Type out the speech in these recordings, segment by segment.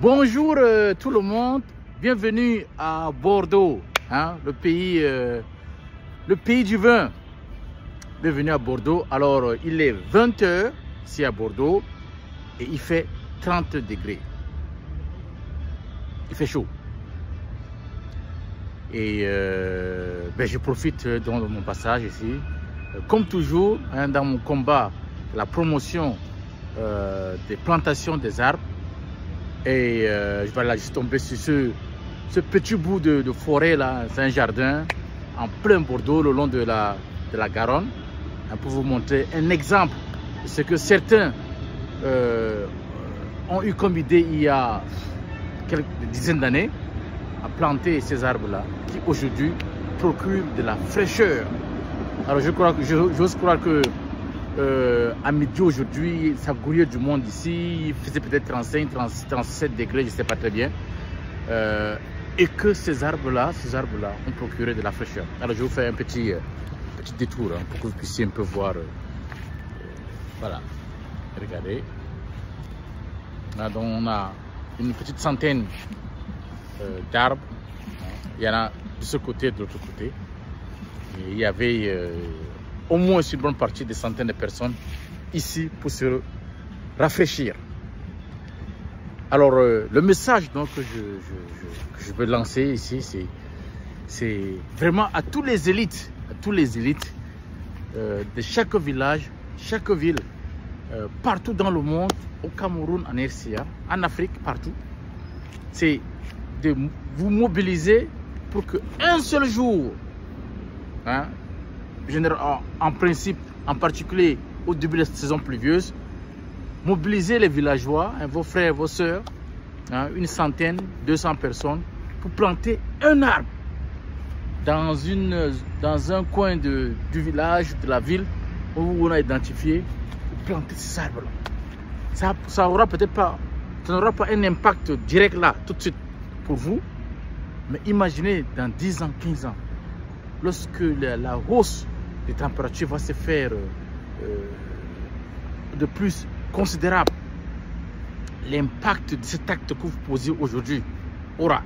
Bonjour tout le monde, bienvenue à Bordeaux, hein, le pays du vin. Bienvenue à Bordeaux. Alors il est 20 h ici à Bordeaux et il fait 30 degrés. Il fait chaud. Et je profite de mon passage ici. Comme toujours, hein, dans mon combat, la promotion des plantations des arbres. Et je vais là juste tomber sur ce petit bout de forêt là, c'est un jardin en plein Bordeaux, le long de la Garonne, hein, pour vous montrer un exemple de ce que certains ont eu comme idée il y a quelques dizaines d'années à planter ces arbres là, qui aujourd'hui procurent de la fraîcheur. Alors j'ose croire que à midi aujourd'hui, ça grouillait du monde ici, il faisait peut-être 35, 37 degrés, je ne sais pas très bien. Et que ces arbres-là ont procuré de la fraîcheur. Alors je vous fais un petit détour hein, pour que vous puissiez un peu voir. Voilà, regardez. Là, donc on a une petite centaine d'arbres. Il y en a de ce côté et de l'autre côté. Et il y avait au moins une bonne partie des centaines de personnes ici pour se rafraîchir. Alors le message donc, que je veux lancer ici, c'est vraiment à tous les élites, de chaque village, chaque ville, partout dans le monde, au Cameroun, en RCA, en Afrique, partout. C'est de vous mobiliser pour qu'un seul jour, hein, en principe, en particulier au début de la saison pluvieuse, mobiliser les villageois, hein, vos frères, vos sœurs, hein, une centaine, 200 personnes, pour planter un arbre dans un coin du village, de la ville où on a identifié, pour planter ces arbres-là. Ça n'aura peut-être pas, ça n'aura pas un impact direct là, tout de suite, pour vous, mais imaginez dans 10 ans, 15 ans, lorsque la hausse des températures va se faire de plus considérable, l'impact de cet acte que vous posez aujourd'hui aura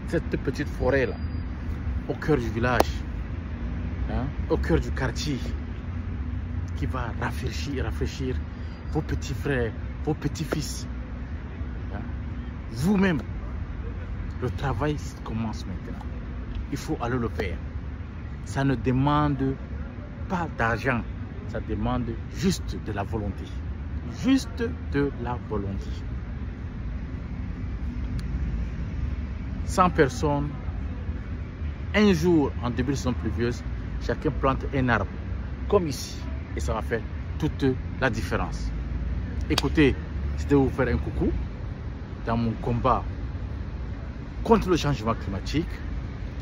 cette petite forêt là, au cœur du village, hein, au cœur du quartier, qui va rafraîchir vos petits frères, vos petits-fils, hein. Vous-même, le travail commence maintenant. Il faut aller le faire. Ça ne demande pas d'argent, ça demande juste de la volonté. Juste de la volonté. 100 personnes, un jour en début de saison pluvieuse, chacun plante un arbre, comme ici, et ça va faire toute la différence. Écoutez, c'est de vous faire un coucou dans mon combat contre le changement climatique,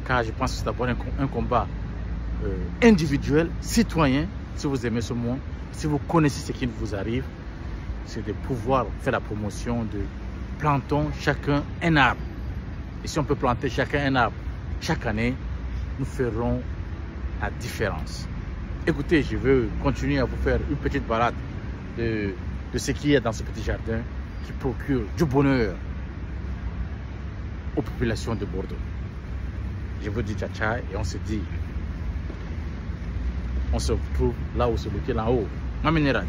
car je pense que c'est d'abord un combat individuel, citoyen. Si vous aimez ce monde, si vous connaissez ce qui vous arrive, c'est de pouvoir faire la promotion de plantons chacun un arbre. Et si on peut planter chacun un arbre chaque année, nous ferons la différence. Écoutez, je veux continuer à vous faire une petite balade de ce qu'il y a dans ce petit jardin qui procure du bonheur aux populations de Bordeaux. Je vous dis ciao ciao et on se dit, on se retrouve là où c'est bloqué là-haut. Ma minérale.